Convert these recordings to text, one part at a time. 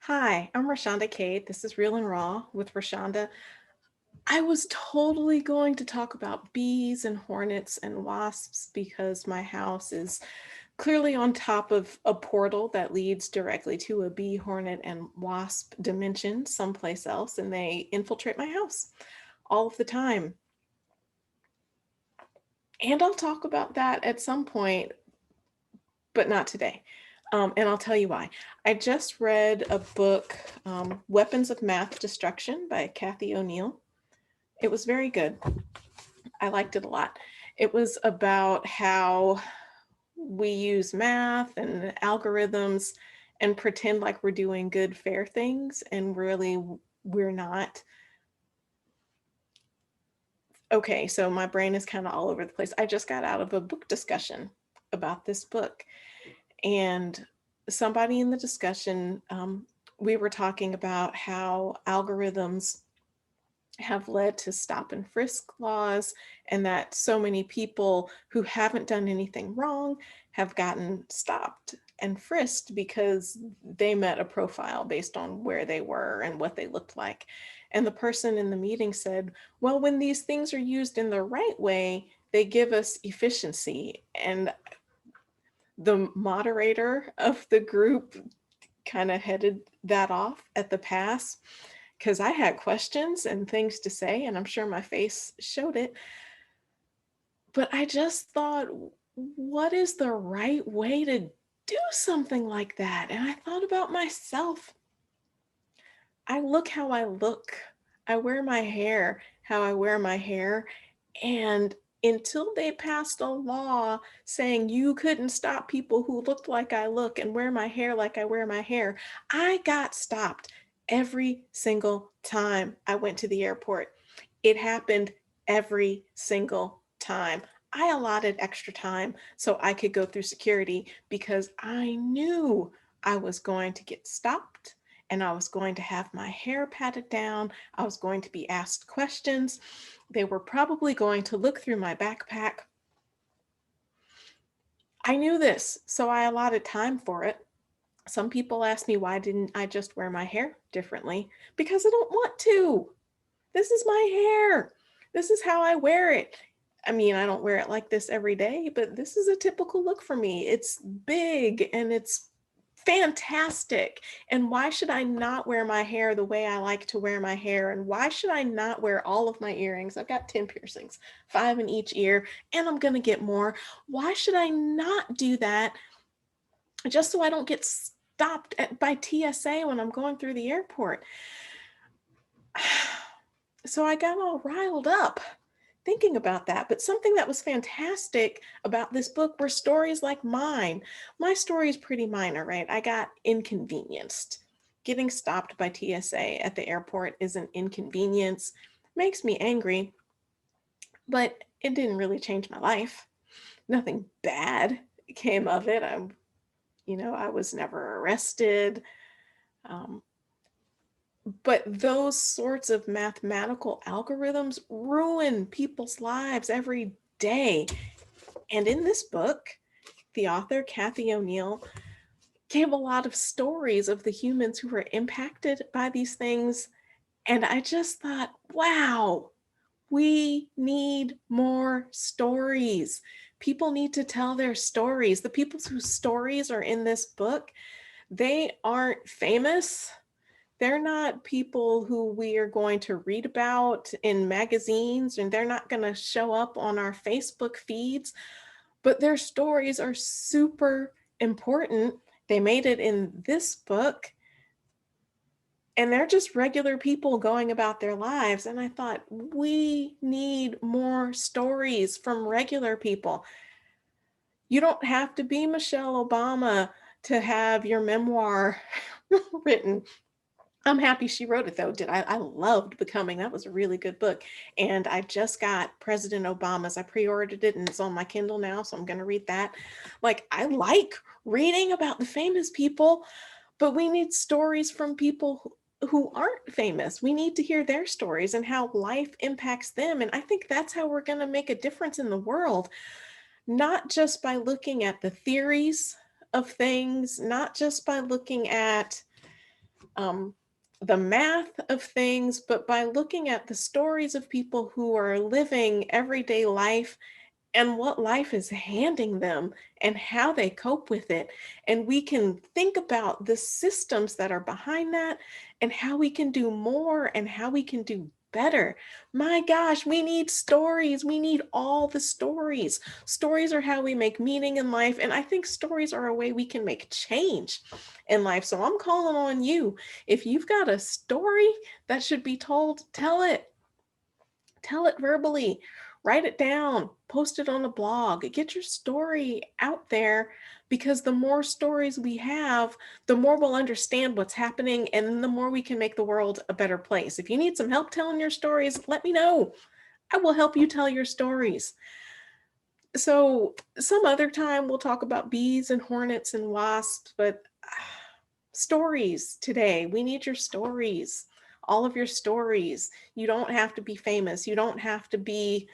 Hi, I'm Roshaunda Cade. This is Real and Raw with Roshaunda. I was totally going to talk about bees and hornets and wasps because my house is clearly on top of a portal that leads directly to a bee, hornet, and wasp dimension someplace else, and they infiltrate my house all of the time. And I'll talk about that at some point, but not today. And I'll tell you why. I just read a book, Weapons of Math Destruction by Kathy O'Neill. It was very good. I liked it a lot. It was about how we use math and algorithms and pretend like we're doing good, fair things, and really we're not. Okay, so my brain is kind of all over the place. I just got out of a book discussion about this book, and somebody in the discussion, we were talking about how algorithms have led to stop and frisk laws, and that so many people who haven't done anything wrong have gotten stopped and frisked because they met a profile based on where they were and what they looked like. And the person in the meeting said, well, when these things are used in the right way, they give us efficiency. And the moderator of the group kind of headed that off at the pass because I had questions and things to say, and I'm sure my face showed it. But I just thought, what is the right way to do something like that? And I thought about myself. I look how I look. I wear my hair how I wear my hair. And until they passed a law saying you couldn't stop people who looked like I look and wear my hair like I wear my hair, I got stopped every single time I went to the airport. It happened every single time. I allotted extra time so I could go through security because I knew I was going to get stopped and I was going to have my hair patted down. I was going to be asked questions. They were probably going to look through my backpack. I knew this, so I allotted time for it. Some people ask me, why didn't I just wear my hair differently? Because I don't want to. This is my hair. This is how I wear it. I mean, I don't wear it like this every day, but this is a typical look for me. It's big and it's fantastic. And why should I not wear my hair the way I like to wear my hair? And why should I not wear all of my earrings? I've got 10 piercings, 5 in each ear, and I'm going to get more. Why should I not do that just so I don't get stopped by TSA when I'm going through the airport? So I got all riled up thinking about that. But something that was fantastic about this book were stories like mine. My story is pretty minor, right? I got inconvenienced. Getting stopped by TSA at the airport is an inconvenience, makes me angry, but it didn't really change my life. Nothing bad came of it. I was never arrested. Um, But those sorts of mathematical algorithms ruin people's lives every day. And in this book, the author, Kathy O'Neill, gave a lot of stories of the humans who were impacted by these things. And I just thought, wow, we need more stories. People need to tell their stories. The people whose stories are in this book, they aren't famous. They're not people who we are going to read about in magazines, and they're not going to show up on our Facebook feeds, but their stories are super important. They made it in this book, and they're just regular people going about their lives. And I thought, we need more stories from regular people. You don't have to be Michelle Obama to have your memoir written. I'm happy she wrote it though. I loved Becoming. That was a really good book. And I just got President Obama's. I pre-ordered it and it's on my Kindle now, so I'm going to read that. Like, I like reading about the famous people, but we need stories from people who aren't famous. We need to hear their stories and how life impacts them. And I think that's how we're going to make a difference in the world, not just by looking at the theories of things, not just by looking at um, the math of things, but by looking at the stories of people who are living everyday life and what life is handing them and how they cope with it. And we can think about the systems that are behind that and how we can do more and how we can do better. My gosh, we need stories. We need all the stories. Stories are how we make meaning in life. And I think stories are a way we can make change in life. So I'm calling on you. If you've got a story that should be told, tell it. Tell it verbally, write it down, post it on a blog, get your story out there because the more stories we have, the more we'll understand what's happening and the more we can make the world a better place. If you need some help telling your stories, let me know. I will help you tell your stories. So, some other time we'll talk about bees and hornets and wasps, but stories today. We need your stories, all of your stories. You don't have to be famous. You don't have to be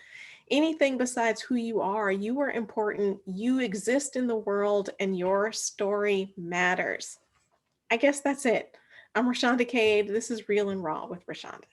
anything besides who you are. You are important. You exist in the world, and your story matters. I guess that's it. I'm Roshaunda Cade. This is Real and Raw with Roshaunda.